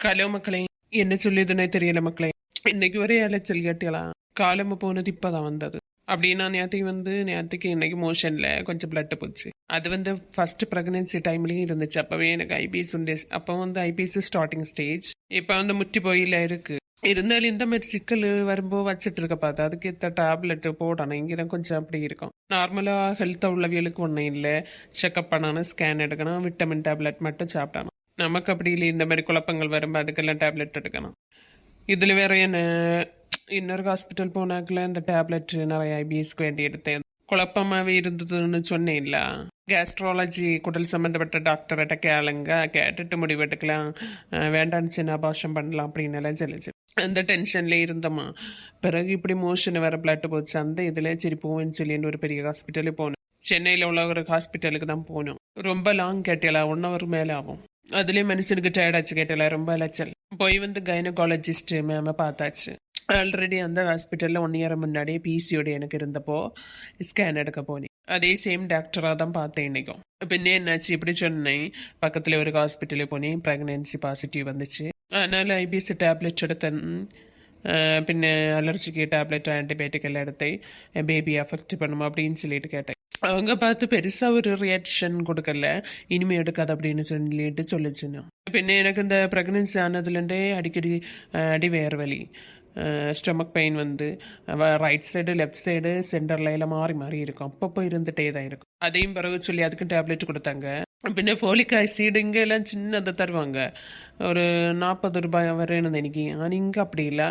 Hello மக்களே, என்ன சொல்லியதுன்னே தெரியல மக்களே. இன்னைக்கு ஒரே அலைச்சல் கேட்டியலாம். காலம் போனது இப்பதான் வந்தது. அப்படின்னா நேற்றுக்கு இன்னைக்கு மோஷன்ல கொஞ்சம் பிளட் போச்சு. அது ஃபர்ஸ்ட் ப்ரெக்னன்சி டைம்லயும் இருந்துச்சு. அப்பவே எனக்கு ஐபிஎஸ் உண்டு. அப்போ ஐபிஎஸ் ஸ்டார்டிங் ஸ்டேஜ். இப்போ முட்டி போயில இருக்கு. இருந்தாலும் இந்த மாதிரி சிக்கல் வரும்போது வச்சுட்டு இருக்க பார்த்து அதுக்கு ஏற்ற டேப்லெட் போடணும். இங்கதான் கொஞ்சம் அப்படி இருக்கும். நார்மலா ஹெல்த்தா உள்ளவியலுக்கு ஒன்றும் இல்லை. செக்அப் பண்ணணும், ஸ்கேன் எடுக்கணும், விட்டமின் டேப்லெட் மட்டும் சாப்பிடணும். நமக்கு அப்படி இல்லை. இந்த மாதிரி குழப்பங்கள் வரும்போது அதுக்கெல்லாம் டேப்லெட் எடுக்கணும். இதில் வேற என்ன, இன்னொரு ஹாஸ்பிட்டல் போனாக்கல இந்த டேப்லெட் நிறைய ஐபிஎஸ்க்கு வேண்டி எடுத்தேன். குழப்பமாகவே இருந்ததுன்னு சொன்னேன் இல்ல. கேஸ்ட்ராலஜி குடல் சம்மந்தப்பட்ட டாக்டர்கிட்ட கேளுங்க, கேட்டுட்டு முடிவெடுக்கலாம். வேண்டான்னு சின்ன அபாஷம் பண்ணலாம் அப்படின்னு எல்லாம் சொல்லிச்சு. அந்த டென்ஷன்ல இருந்தோமா. பிறகு இப்படி மோஷன் வேற பிளட் போச்சு. அந்த இதில் சரி போவேன்னு சொல்லிட்டு ஒரு பெரிய ஹாஸ்பிட்டலுக்கு போனோம். சென்னையில் உள்ள ஒரு ஹாஸ்பிட்டலுக்கு தான் போனோம். ரொம்ப லாங் கேட்டல, 1 hour மேலே ஆகும். அதுலேயும் மனுஷனுக்கு டயர்டாச்சு கேட்டல, ரொம்ப அலைச்சல். போய் கைனகாலஜிஸ்ட் மேம பார்த்தாச்சு. ஆல்ரெடி அந்த ஹாஸ்பிட்டலில் 1 year முன்னாடியே பிசியோட எனக்கு இருந்தப்போ ஸ்கேன் எடுக்க போனேன். அதே சேம் டாக்டராக தான் பார்த்தேன் இன்னைக்கும். பின்ன என்னாச்சு இப்படி சொன்னேன். பக்கத்தில் ஒரு ஹாஸ்பிட்டலுக்கு போனேன். ப்ரெக்னன்சி பாசிட்டிவ் வந்துச்சு. அதனால் ஐபிஎஸ் டேப்லெட் எடுத்தேன். பின்ன அலர்ஜிக்கு டேப்லெட், ஆன்டிபயோட்டிக் எல்லாம் எடுத்தேன். பேபி அஃபெக்ட் பண்ணுமா அப்படின்னு சொல்லிட்டு கேட்டேன். அவங்க பார்த்து பெருசா ஒரு ரியாக்ஷன் கொடுக்கல. இனிமே எடுக்காது அப்படின்னு சொல்லிட்டு சொல்லிச்சுன்னா. பின்ன எனக்கு இந்த ப்ரெக்னன்சி ஆனதுலேருந்தே அடிக்கடி அடி வேறு வலி, stomach pain right side left side சென்டர்ல எல்லாம் மாறி மாறி இருக்கும். அப்பப்போ இருந்துட்டே தான் இருக்கும். அதையும் பிறகு சொல்லி அதுக்கு டேப்லெட் கொடுத்தாங்க. பின்ன ஃபோலிக் ஆசிட் இங்கே எல்லாம் சின்னதை தருவாங்க. ஒரு 40 ரூபாய் வரேன்னு எனக்கு. ஆனால் இங்கே அப்படி இல்லை.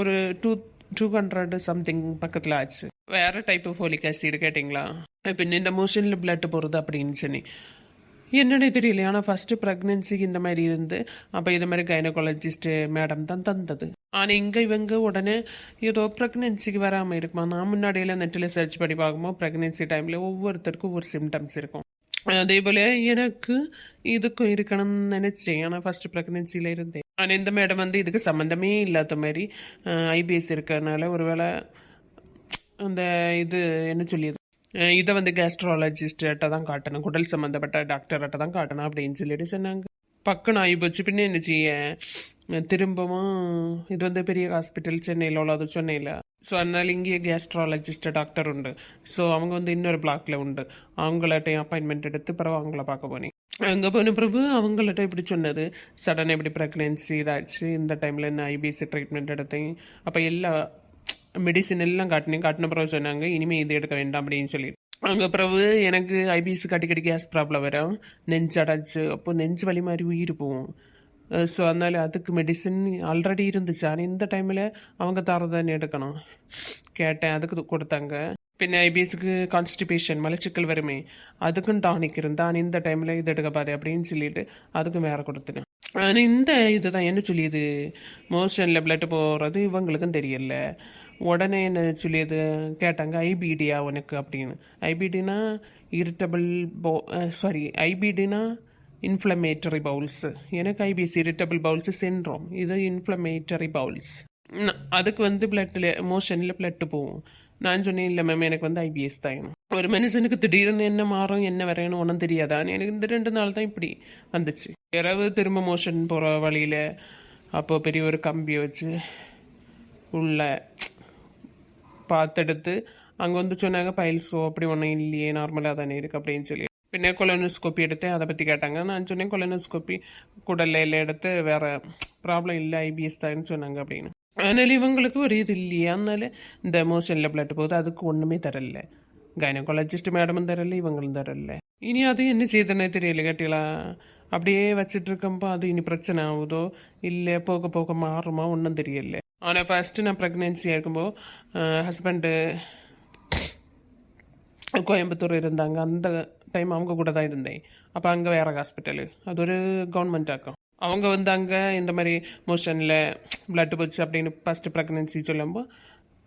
ஒரு 200 சம்திங் பக்கத்தில் ஆச்சு. வேற டைப் ஃபோலிக் ஆசிட் கேட்டிங்களா? பின்ன இந்த மோஷனில் பிளட் போகிறது அப்படின்னு சொல்லி என்னன்னே தெரியல. ஆனால் ஃபர்ஸ்ட் ப்ரெக்னன்சிக்கு இந்த மாதிரி இருந்து அப்போ இது மாதிரி கைனகாலஜிஸ்ட் மேடம் தான் தந்தது. ஆனால் இங்கே இவங்க உடனே ஏதோ ப்ரெக்னன்சிக்கு வராமல் இருக்குமா. நான் முன்னாடியெல்லாம் நெட்டில் சர்ச் பண்ணி பார்க்கும்போது ப்ரெக்னன்சி டைமில் ஒவ்வொருத்தருக்கும் ஒவ்வொரு சிம்டம்ஸ் இருக்கும். அதே போல் எனக்கு இதுக்கும் இருக்கணும்னு நினச்சேன். ஆனால் ஃபர்ஸ்ட் ப்ரெக்னன்சியில் இருந்தேன். ஆனால் இந்த மேடம் இதுக்கு சம்மந்தமே இல்லாத மாதிரி ஐபிஎஸ் இருக்கிறதுனால ஒருவேளை அந்த இது என்ன சொல்லியது, இதை கேஸ்ட்ராலஜிஸ்ட்ட தான் காட்டணும், குடல் சம்மந்தப்பட்ட டாக்டர்கிட்ட தான் காட்டணும் அப்படின்னு சொல்லிட்டு சொன்னாங்க. பக்கம் ஆகி போச்சு. பின்ன என்ன செய்ய, திரும்பவும் இது பெரிய ஹாஸ்பிட்டல் சென்னையில் உள்ளது சொன்னேன்ல. ஸோ அதனால இங்கேயே கேஸ்ட்ராலஜிஸ்ட் டாக்டர் உண்டு. ஸோ அவங்க இன்னொரு பிளாக்ல உண்டு. அவங்கள்ட்ட அப்பாயின்மெண்ட் எடுத்து பிறகு அவங்கள பார்க்க போனேன். அங்கே போன பிறகு அவங்கள்ட்ட இப்படி சொன்னது, சடனாக இப்படி ப்ரெக்னன்சி இதாச்சு, இந்த டைமில் என்ன ஐபிஎஸ்சி ட்ரீட்மெண்ட் எடுத்தேன். அப்போ எல்லா மெடிசின் எல்லாம் காட்டின பிறகு சொன்னாங்க இனிமேல் இது எடுக்க வேண்டாம் அப்படின்னு சொல்லிட்டு. அங்கே பிறகு எனக்கு ஐபிஎஸ் அடிக்கடி கேஸ் ப்ராப்ளம் வரும், நெஞ்சு அடைச்சு, அப்போ நெஞ்சு வலி மாதிரி உயிர் போகும். ஸோ அதனால அதுக்கு மெடிசின் ஆல்ரெடி இருந்துச்சு. ஆனால் இந்த டைமில் அவங்க தரதானே எடுக்கணும். கேட்டேன், அதுக்கு கொடுத்தாங்க. பின்ன ஐபிஎஸ்க்கு கான்ஸ்டிபேஷன் மலச்சிக்கல் வருமே, அதுக்கும் டானிக் இருந்தா. ஆனால் இந்த டைமில் இது எடுக்க பாரு அப்படின்னு சொல்லிட்டு அதுக்கும் வேற கொடுத்துனேன். ஆனால் இந்த இதுதான் என்ன சொல்லியது, மோஷனில் பிளட் போகிறது இவங்களுக்கும் தெரியல. உடனே என்ன சொல்லியது கேட்டாங்க, ஐபிடியா உனக்கு அப்படின்னு. ஐபிடினா இரிட்டபிள் ஐபிடினா இன்ஃப்ளமேட்டரி பவுல்ஸ். எனக்கு ஐபிஎஸ் இரிட்டபிள் பவுல்ஸ் சின்ட்ரோம், இது இன்ஃப்ளமேட்டரி பவுல்ஸ். அதுக்கு பிளட்டில் மோஷனில் பிளட்டு போகும். நான் சொன்னேன் இல்லை மேம் எனக்கு ஐபிஎஸ் தான். ஒரு மனுஷனுக்கு திடீர்னு என்ன மாறும் என்ன வரையணும் ஒன்றும் தெரியாதான். எனக்கு இந்த 2 நாள் தான் இப்படி வந்துச்சு. இரவு திரும்ப மோஷன் போகிற வழியில் அப்போ பெரிய ஒரு கம்பியை வச்சு உள்ள பார்த்தெடுத்து அங்கே சொன்னாங்க பைல்ஸோ அப்படி ஒன்றும் இல்லையே, நார்மலாக தானே இருக்குது அப்படின்னு சொல்லி. பின்ன கொலனோஸ்கோப்பி எடுத்து அதை பற்றி கேட்டாங்க. நான் சொன்னேன் கொலனோஸ்கோப்பி குடல்ல எல்லாம் எடுத்து வேற ப்ராப்ளம் இல்லை, ஐபிஎஸ் தான் சொன்னாங்க அப்படின்னு. அதனால இவங்களுக்கு ஒரு இது இல்லையே, அதனால இந்த மோஷனில் பிளட் போகுது, அதுக்கு ஒன்றுமே தரல. கைனகாலஜிஸ்ட் மேடமும் தரல, இவங்களும் தரல. இனி அது என்ன செய்யுதுன்னே தெரியல கேட்டீங்களா. அப்படியே வச்சுட்டு இருக்கப்போ அது இனி பிரச்சனை ஆகுதோ இல்லை போக போக மாறுமா ஒன்றும் தெரியல. ஆனால் ஃபர்ஸ்ட்டு நான் ப்ரெக்னென்சியாக இருக்கும்போது ஹஸ்பண்டு கோயம்புத்தூர் இருந்தாங்க. அந்த டைம் அவங்க கூட தான் இருந்தேன். அப்போ அங்கே வேற ஹாஸ்பிட்டலு, அது ஒரு கவர்மெண்ட் ஆக்கும். அவங்க அங்கே இந்த மாதிரி மோஷனில் பிளட் போச்சு அப்படின்னு ஃபஸ்ட்டு ப்ரெக்னென்சி சொல்லும்போது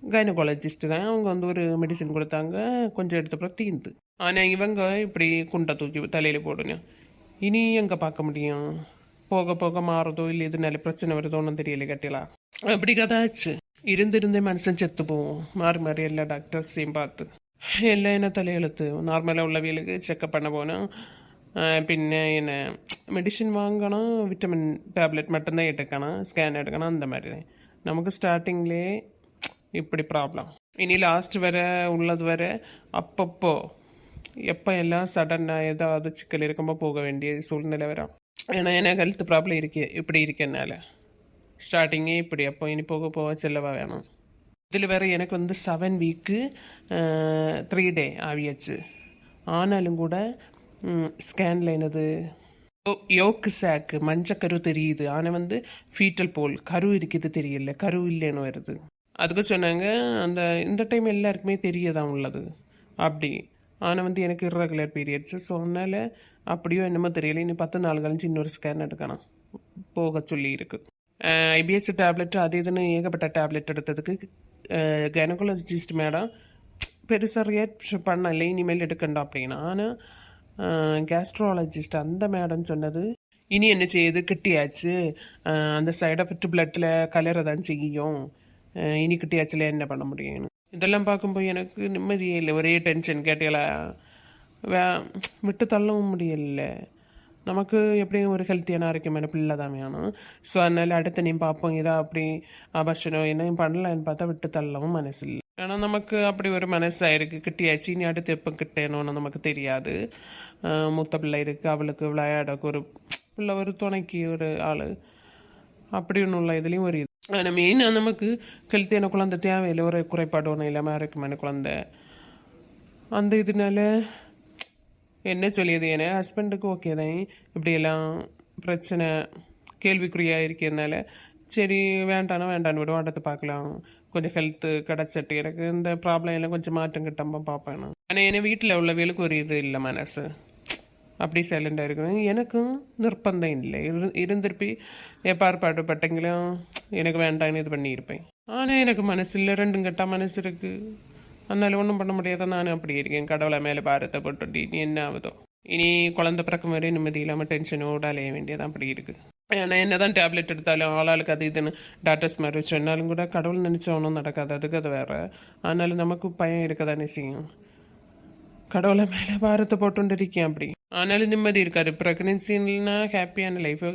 கைனகாலஜிஸ்ட் தான். அவங்க ஒரு மெடிசின் கொடுத்தாங்க, கொஞ்சம் எடுத்தப்பறம் தீர்ந்து. ஆனால் இவங்க இப்படி குண்டை தூக்கி தலையில் போடணும். இனி எங்கே பார்க்க முடியும், போக போக மாறுதோ இல்லை இதனால பிரச்சனை வருதோன்னு தெரியல கட்டிலா. அப்படி கதாச்சு இருந்திருந்தே மனுஷன் செத்து போவோம். மாறி மாறி எல்லா டாக்டர்ஸையும் பார்த்து எல்லாம் என்ன தலையெழுத்து. நார்மலாக உள்ளவங்களுக்கு செக்கப் பண்ண போனால் പിന്നെ என்ன மெடிஷன் வாங்கணும், விட்டமின் டேப்லெட் மட்டும்தான் எடுக்கணும், ஸ்கேன் எடுக்கணும், அந்த மாதிரி தான். நமக்கு ஸ்டார்டிங்லேயே இப்படி ப்ராப்ளம். இனி லாஸ்ட் வர உள்ளது வர அப்பப்போ எப்போ எல்லாம் சடனாக ஏதாவது சிக்கல் இருக்கும்போது போக வேண்டிய சூழ்நிலை வரும். ஏன்னா எனக்கு ஹெல்த் ப்ராப்ளம் இப்படி இருக்கனால ஸ்டார்டிங்கே இப்படி, அப்போ இனி போக போக செல்லவா வேணும். இதில் வேறு எனக்கு வந்து 7 வீக்கு 3 டே ஆவியாச்சு. ஆனாலும் கூட ஸ்கேனில் என்னது யோக்கு சாக்கு மஞ்சக்கரு தெரியுது, ஆனால் வந்து ஃபீட்டல் போல் கரு இருக்குது தெரியல, கரு இல்லைன்னு வருது. அதுக்கு சொன்னாங்க அந்த இந்த டைம் எல்லாருக்குமே தெரியதான் உள்ளது அப்படி. ஆனால் வந்து எனக்கு இர்ரெகுலர் பீரியட்ஸ். ஸோ அதனால் அப்படியோ என்னமோ தெரியல. இனி 10 நாள் கழிச்சு இன்னொரு ஸ்கேன் எடுக்கணும், போக சொல்லி இருக்கு. ஐபிஎஸ் டேப்லெட் அது இதுன்னு ஏகப்பட்ட டேப்லெட் எடுத்ததுக்கு கைனகாலஜிஸ்ட் மேடம் பெருசாக ரியாக்ட் பண்ணல, இனிமேல் எடுக்கண்டா அப்படின்னா. ஆனால் கேஸ்ட்ராலஜிஸ்ட் அந்த மேடம் சொன்னது இனி என்ன செய்யுது, கிட்டியாச்சு, அந்த சைட் எஃபெக்ட் பிளட்டில் கலரதான் செய்யும், இனி கிட்டியாச்சுல என்ன பண்ண முடியும். இதெல்லாம் பார்க்கும்போது எனக்கு நிம்மதியே இல்லை, ஒரே டென்ஷன். கேட்டீங்களா, விட்டு தள்ளவும் முடியல. நமக்கு எப்படியும் ஒரு ஹெல்த்தியான ஆரோக்கியமான பிள்ளை தான் வேணும். ஸோ அதனால் அடுத்த நீ பார்ப்போம், இதாக அப்படி ஆபர்ஷனம் என்னையும் பண்ணலான்னு பார்த்தா விட்டு தள்ளவும் மனசு இல்லை. ஏன்னா நமக்கு அப்படி ஒரு மனசாயிருக்கு, கிட்டியாச்சு, இனி அடுத்து எப்போ கிட்டேனோன்னு நமக்கு தெரியாது. மூத்த பிள்ளை இருக்குது, அவளுக்கு விளையாடக்கு ஒரு பிள்ளை, ஒரு துணைக்கு ஒரு ஆள், அப்படி ஒன்றும் உள்ள இதுலேயும் ஒரு இது. ஆனால் மெயினாக நமக்கு ஹெல்த்தியான குழந்தை தேவையில்லை, ஒரு குறைபாடு ஒன்றும் இல்லாமல் ஆரோக்கியமான குழந்தை. அந்த இதனால என்ன சொல்லியது, என் ஹஸ்பண்டுக்கு ஓகே தான், இப்படியெல்லாம் பிரச்சனை கேள்விக்குறியாக இருக்கிறதுனால சரி வேண்டான்னு விடுவோம், அடுத்து பார்க்கலாம், கொஞ்சம் ஹெல்த்து கிடச்சிட்டு எனக்கு இந்த ப்ராப்ளம் எல்லாம் கொஞ்சம் மாற்றம் கிட்டம்ப பார்ப்பேன். ஆனால் என் வீட்டில் உள்ளவர்களுக்கு ஒரு இது இல்லை, மனசு அப்படி சைலண்டாக இருக்கணும். எனக்கும் நிர்பந்தம் இல்லை, இருந்திருப்பி எப்பார்பாடுபட்டங்களும் எனக்கு வேண்டான்னு இது பண்ணியிருப்பேன். ஆனால் எனக்கு மனசு இல்லை, ரெண்டும் கெட்டால் மனசு இருக்குது. அதனால ஒன்றும் பண்ண முடியாத நானும் அப்படி இருக்கேன். கடவுளை மேலே பாரத்தை போட்டு இனி என்ன ஆகுதோ, இனி குழந்தை பிறக்கும் வரை நிம்மதி இல்லாமல் டென்ஷனோட அலைய வேண்டியதான் அப்படி இருக்குது. ஏன்னா என்ன தான் டேப்லெட் எடுத்தாலும் ஆளாளுக்கு அது இதுன்னு டாக்டர்ஸ் மாதிரி சொன்னாலும் கூட கடவுள் நினச்சா ஒன்றும் நடக்காது, அதுக்கு அது வேறு. ஆனாலும் நமக்கு பயம் இருக்கதானே செய்யும். கடவுளை மேலே பாரத்தை போட்டுட்டு இருக்கேன் அப்படி. ஆனாலும் நிம்மதி இருக்காது. ப்ரெக்னென்சின்னா ஹாப்பியான லைஃபு,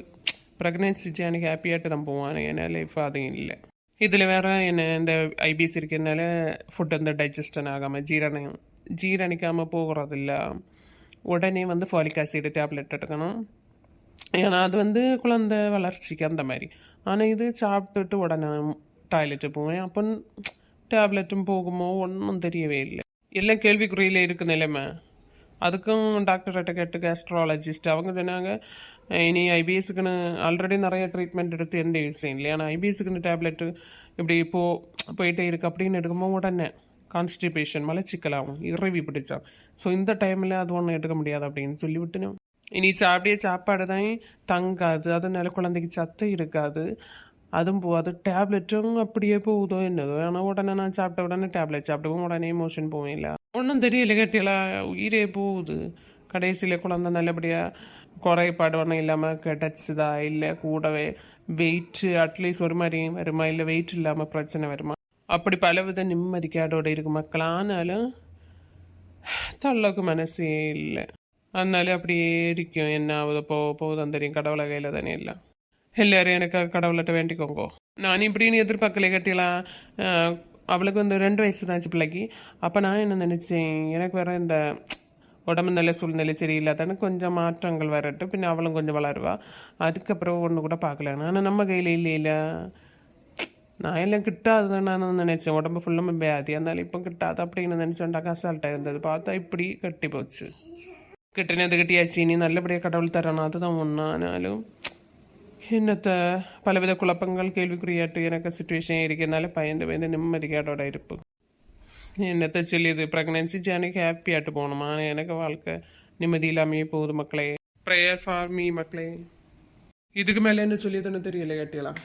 ப்ரெக்னென்சி ஜேர்னி ஹாப்பியாகிட்டு தான் போவான். ஏன்னா லைஃப் அதுவும் இல்லை. இதில் வேறு என்ன இந்த ஐபிஎஸ் இருக்கிறதுனால ஃபுட் வந்து டைஜஸ்டன் ஆகாமல் ஜீரணிக்காமல் போகிறதில்ல. உடனே வந்து ஃபாலிக் ஆசிட் டேப்லெட் எடுக்கணும், ஏன்னா அது வந்து குழந்தை வளர்ச்சிக்கு அந்த மாதிரி. ஆனால் இது சாப்பிட்டுட்டு உடனே டாய்லெட்டு போவேன், அப்போ டேப்லெட்டும் போகுமோ ஒன்றும் தெரியவே இல்லை. எல்லாம் கேள்விக்குறியில் இருக்கு நிலைமை. அதுக்கும் டாக்டர்கிட்ட கேட்டு கேஸ்ட்ராலஜிஸ்ட் அவங்க சொன்னாங்க இனி ஐபிஎஸ்க்குன்னு ஆல்ரெடி நிறைய ட்ரீட்மெண்ட் எடுத்து எந்த விஷயம் இல்லை, ஆனால் ஐபிஎஸ்க்குன்னு டேப்லெட்டு இப்படி போயிட்டே இருக்குது அப்படின்னு எடுக்கும்போது உடனே கான்ஸ்டிபேஷன் மலச்சிக்கலாகும், இறைவி பிடிச்சான். ஸோ இந்த டைமில் அது ஒன்றும் எடுக்க முடியாது அப்படின்னு சொல்லிவிட்டுனு இனி சாப்பிடிய சாப்பாடு தான் தங்காது, அதனால குழந்தைக்கு சத்து இருக்காது, அதுவும் போகாது. டேப்லெட்டும் அப்படியே போகுதோ என்னதோ. ஆனால் உடனே நான் சாப்பிட்ட உடனே டேப்லெட் சாப்பிடுவோம், உடனே மோஷன் போவேன் இல்லை, ஒன்றும் தெரியல. கேட்டியெல்லாம் உயிரே போகுது. கடைசியில் குழந்தை நல்லபடியாக குறைபாடு ஒன்றும் இல்லாமல் கிடச்சிதா, இல்லை கூடவே வெயிட்டு அட்லீஸ்ட் ஒரு மாதிரி வருமா, இல்லை வெயிட் இல்லாமல் பிரச்சனை வருமா, அப்படி பலவித நிம்மதிக்காடோட இருக்கு மக்கள். ஆனாலும் தள்ளக்கு மனசே இல்லை. அதனால அப்படியே இருக்கும். என்ன ஆகுதோ போகுதான் தெரியும், கடவுளை கையில் தானே இல்லை. எல்லாரும் எனக்கு கடவுள்கிட்ட வேண்டிக்கோங்கோ. நான் இப்படின்னு எதிர்பார்க்கல. கட்டிலாம் அவளுக்கு வந்து 2 வயசு தான் பிள்ளைக்கு. அப்போ நான் என்ன நினச்சேன், எனக்கு வேற இந்த உடம்பு நல்ல சூழ்நிலை சரியில்லாதானே கொஞ்சம் மாற்றங்கள் வரட்டும், பின்ன அவளும் கொஞ்சம் வளருவா, அதுக்கப்புறம் ஒன்று கூட பார்க்கல. ஆனால் நம்ம கையில் இல்லை. நான் எல்லாம் கிட்டாதுன்னு நான் நினச்சேன், உடம்பு ஃபுல்லாக வியாதி, அதனால இப்போ கிட்டாது அப்படின்னு நினச்சோண்டா அசால்ட்டாக இருந்தது. பார்த்தா இப்படி கட்டி போச்சு. கிட்டினது கிட்டியாச்சு, இனி நல்லபடியாக கடவுள் தரணும், அதுதான் ஒன்று. ஆனாலும் என்னத்தை பலவித குழப்பங்கள் கேள்விக்குறியாட்டு எனக்கு சுச்சுவேஷன் இருக்கிறதுனால பயந்து நிம்மதிக்காடோட இருப்பு. என்னத்தை சொல்லியது, ப்ரெக்னென்சி ஜேர்னிக்கு ஹாப்பியாட்டு போகணுமா, எனக்கு வாழ்க்கை நிம்மதி இல்லாமையே போகுது மக்களே. ப்ரேயர் ஃபார் மீ மக்களே. இதுக்கு மேலே என்ன சொல்லியதுன்னு தெரியல கேட்டியலாம்.